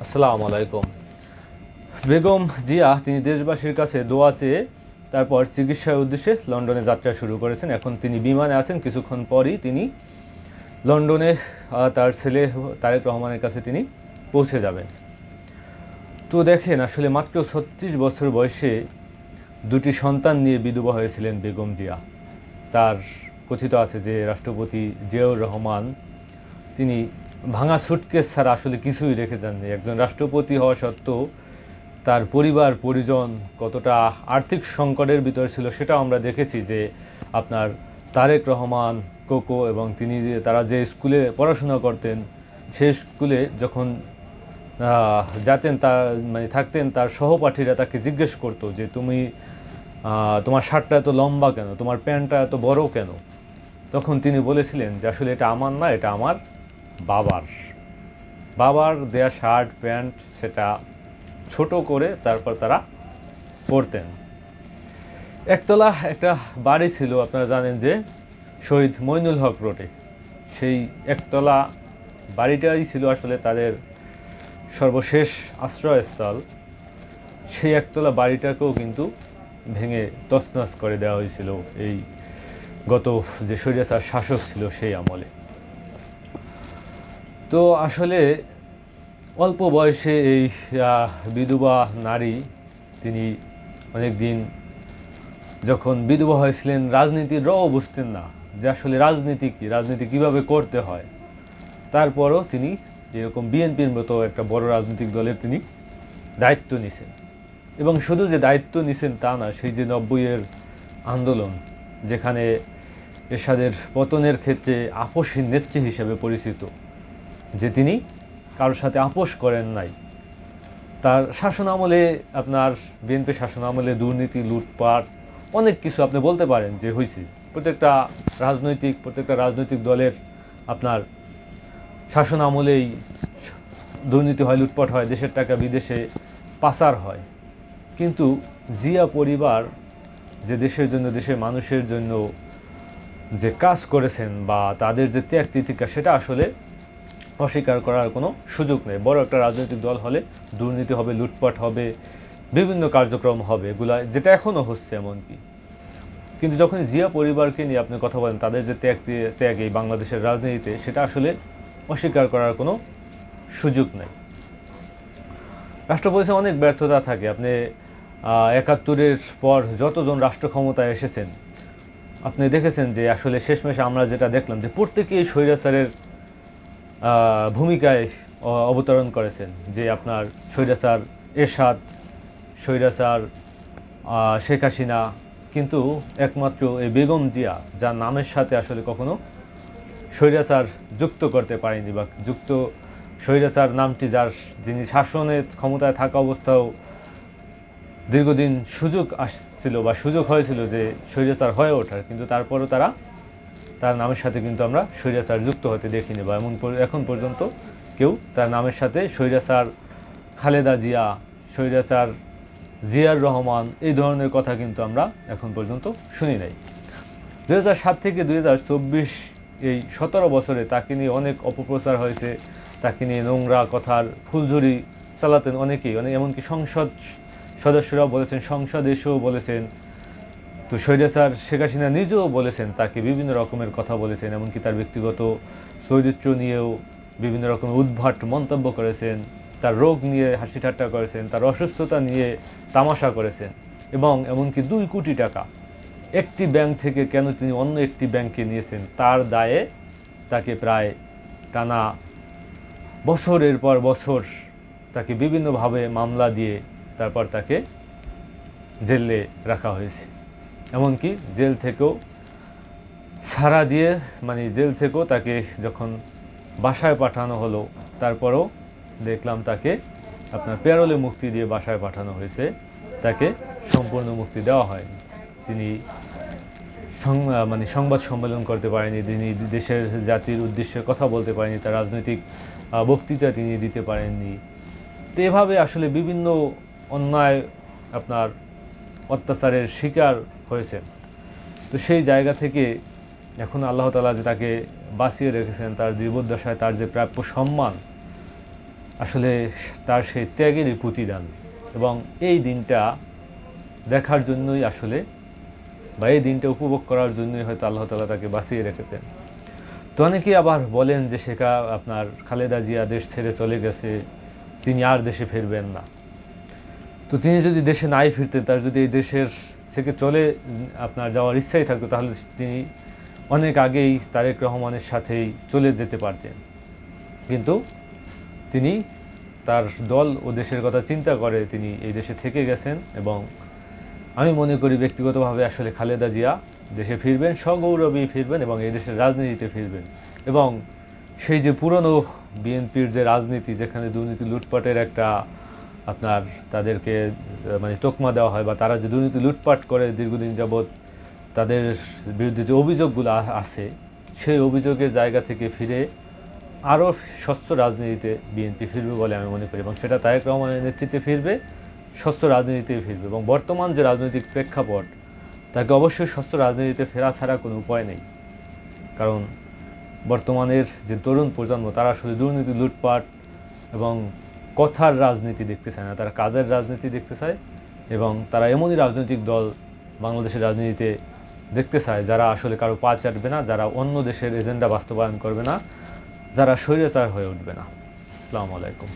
আসসালামু আলাইকুম। বেগম জিয়া তিনি দেশবাসীর কাছে দোয়া চেয়ে তারপর চিকিৎসার উদ্দেশ্যে লন্ডনে যাত্রা শুরু করেছেন। এখন তিনি বিমানে আছেন, কিছুক্ষণ পরই তিনি লন্ডনে তার ছেলে তারেক রহমানের কাছে তিনি পৌঁছে যাবেন। তো দেখেন, আসলে মাত্র ৩৬ বছর বয়সে দুটি সন্তান নিয়ে বিধবা হয়েছিলেন বেগম জিয়া। তার কথিত আছে যে রাষ্ট্রপতি জিয়াউর রহমান তিনি ভাঙা সুটকেস ছাড়া আসলে কিছুই রেখে যাননি। একজন রাষ্ট্রপতি হওয়া সত্ত্বেও তার পরিবার পরিজন কতটা আর্থিক সংকটের ভিতর ছিল সেটাও আমরা দেখেছি। যে আপনার তারেক রহমান কোকো এবং তারা যে স্কুলে পড়াশোনা করতেন, সেই স্কুলে যখন যাতেন তার থাকতেন, তার সহপাঠীরা তাকে জিজ্ঞেস করতো যে তোমার শার্টটা এত লম্বা কেন, তোমার প্যান্টটা এত বড় কেন? তখন তিনি বলেছিলেন যে আসলে এটা আমার না, এটা আমার বাবার দেয়া শার্ট প্যান্ট, সেটা ছোট করে তারপর তারা পরতেন। একতলা একটা বাড়ি ছিল, আপনারা জানেন যে শহীদ মইনুল হক রোডে। সেই একতলা বাড়িটাই ছিল আসলে তাদের সর্বশেষ আশ্রয়স্থল। সেই একতলা বাড়িটাকেও কিন্তু ভেঙে তছনছ করে দেওয়া হয়েছিল এই গত যে স্বৈরাচার শাসক ছিল সেই আমলে। তো আসলে অল্প বয়সে এই বিধবা নারী তিনি অনেক দিন যখন বিধবা হয়েছিলেন, রাজনীতির রও বুঝতেন না যে আসলে রাজনীতি কীভাবে করতে হয়। তারপরও তিনি এরকম বিএনপির মতো একটা বড় রাজনৈতিক দলের তিনি দায়িত্ব নিছেন। এবং শুধু যে দায়িত্ব নিছেন তা না, সেই যে ৯০-এর আন্দোলন, যেখানে এরশাদের পতনের ক্ষেত্রে আপোষহীন নেত্রী হিসেবে পরিচিত, যে তিনি কারোর সাথে আপোষ করেন নাই। তার শাসনামলে, আপনার বিএনপি শাসনামলে দুর্নীতি, লুটপাট, অনেক কিছু আপনি বলতে পারেন যে হয়েছে। প্রত্যেকটা রাজনৈতিক দলের আপনার শাসন আমলেই দুর্নীতি হয়, লুটপাট হয়, দেশের টাকা বিদেশে পাচার হয়। কিন্তু জিয়া পরিবার যে দেশের জন্য, দেশের মানুষের জন্য যে কাজ করেছেন বা তাদের যে ত্যাগ তিতিক্ষা, সেটা আসলে অস্বীকার করার কোনো সুযোগ নেই। বড় একটা রাজনৈতিক দল হলে দুর্নীতি হবে, লুটপাট হবে, বিভিন্ন কার্যক্রম হবে, এগুলা যেটা এখনও হচ্ছে এমনকি। কিন্তু যখন জিয়া পরিবারকে নিয়ে আপনি কথা বলেন, তাদের যে ত্যাগ এই বাংলাদেশের রাজনীতিতে, সেটা আসলে অস্বীকার করার কোনো সুযোগ নেই। রাষ্ট্রপতিতে অনেক ব্যর্থতা থাকে। আপনি ৭১-এর পর যতজন রাষ্ট্র ক্ষমতায় এসেছেন, আপনি দেখেছেন যে আসলে শেষমেশে আমরা যেটা দেখলাম যে প্রত্যেকেই স্বৈরাচারের ভূমিকায় অবতরণ করেছেন। যে আপনার স্বৈরাচার এরশাদ, স্বৈরাচার শেখ হাসিনা, কিন্তু একমাত্র এই বেগম জিয়া, যার নামের সাথে আসলে কখনো স্বৈরাচার যুক্ত করতে পারেনি, বা স্বৈরাচার নামটি যিনি শাসনের ক্ষমতায় থাকা অবস্থাও দীর্ঘদিন সুযোগ হয়েছিল যে স্বৈরাচার হয়ে ওঠার, কিন্তু তারপরও তার নামের সাথে কিন্তু আমরা স্বৈরাচার যুক্ত হতে দেখিনি, বা এখন পর্যন্ত কেউ তার নামের সাথে স্বৈরাচার খালেদা জিয়া, স্বৈরাচার জিয়ার রহমান, এই ধরনের কথা কিন্তু আমরা এখন পর্যন্ত শুনি নাই। ২০০৭ থেকে ২০২৪ এই ১৭ বছরে তাকে নিয়ে অনেক অপপ্রচার হয়েছে, তাকে নিয়ে নোংরা কথার ফুলঝুরি চালাতেন অনেকেই, এমনকি সংসদ সদস্যরাও বলেছেন, সংসদ এসেও বলেছেন। তো স্বৈরাচার শেখ হাসিনা নিজেও বলেছেন, তাকে বিভিন্ন রকমের কথা বলেছেন, এমনকি তার ব্যক্তিগত চরিত্র নিয়েও বিভিন্ন রকমের উদ্ভট মন্তব্য করেছেন, তার রোগ নিয়ে হাসি ঠাট্টা করেছেন, তার অসুস্থতা নিয়ে তামাশা করেছেন, এবং এমনকি ২ কোটি টাকা একটি ব্যাংক থেকে কেন তিনি অন্য একটি ব্যাংকে নিয়েছেন, তার দায়ে তাকে প্রায় টানা বছরের পর বছর তাকে বিভিন্নভাবে মামলা দিয়ে তারপর তাকে জেলে রাখা হয়েছে। এমনকি জেল থেকেও ছাড়া দিয়ে, জেল থেকেও তাকে যখন বাসায় পাঠানো হলো, তারপরও দেখলাম তাকে আপনার প্যারোলে মুক্তি দিয়ে বাসায় পাঠানো হয়েছে, তাকে সম্পূর্ণ মুক্তি দেওয়া হয়নি। তিনি সংবাদ সম্মেলন করতে পারেনি, তিনি দেশের জাতির উদ্দেশ্যে কথা বলতে পারেনি, তার রাজনৈতিক বক্তৃতা তিনি দিতে পারেননি। তো এভাবে আসলে বিভিন্ন অন্যায়, আপনার অত্যাচারের শিকার হয়েছেন। তো সেই জায়গা থেকে এখন আল্লাহ তাআলা যে তাকে বাঁচিয়ে রেখেছেন, তার জীবদ্দশায় তার যে প্রাপ্য সম্মান, আসলে তার সেই ত্যাগেরই প্রতিদান, এবং এই দিনটা দেখার জন্যই আসলে, বা এই দিনটা উপভোগ করার জন্যই হয়তো আল্লাহ তাআলা তাকে বাঁচিয়ে রেখেছেন। তো অনেকেই আবার বলেন যে আপনার খালেদা জিয়া দেশ ছেড়ে চলে গেছে, তিনি আর দেশে ফিরবেন না। তো তিনি যদি দেশে নাই ফিরতেন, তার যদি এই দেশের থেকে আপনার যাওয়ার ইচ্ছাই থাকতো, তাহলে তিনি অনেক আগেই তারেক রহমানের সাথেই চলে যেতে পারতেন। কিন্তু তিনি তার দল ও দেশের কথা চিন্তা করে তিনি এই দেশে থেকে গেছেন, এবং আমি মনে করি ব্যক্তিগতভাবে আসলে খালেদা জিয়া দেশে ফিরবেন, সগৌরবেই ফিরবেন এবং এই দেশের রাজনীতিতে ফিরবেন। এবং সেই যে পুরনো বিএনপির যে রাজনীতি, যেখানে দুর্নীতি লুটপাটের একটা আপনার তাদেরকে মানে তকমা দেওয়া হয়, বা তারা যে দুর্নীতি লুটপাট করে দীর্ঘদিন যাবৎ তাদের বিরুদ্ধে যে অভিযোগগুলো আছে, সেই অভিযোগের জায়গা থেকে ফিরে আরও স্বচ্ছ রাজনীতিতে বিএনপি ফিরবে বলে আমি মনে করি, এবং সেটা তারেক রহমানের নেতৃত্বে ফিরবে, স্বচ্ছ রাজনীতিতে ফিরবে। এবং বর্তমান যে রাজনৈতিক প্রেক্ষাপট, তাকে অবশ্যই স্বচ্ছ রাজনীতিতে ফেরা ছাড়া কোনো উপায় নেই। কারণ বর্তমানের যে তরুণ প্রজন্ম, তারা আসলে দুর্নীতি লুটপাট এবং কথার রাজনীতি দেখতে চায় না, তারা কাজের রাজনীতি দেখতে চায়, এবং তারা এমনই রাজনৈতিক দল বাংলাদেশের রাজনীতিতে দেখতে চায় যারা আসলে কারো পা চাটবে না, যারা অন্য দেশের এজেন্ডা বাস্তবায়ন করবে না, যারা স্বৈরাচার হয়ে উঠবে না। আসসালামু আলাইকুম।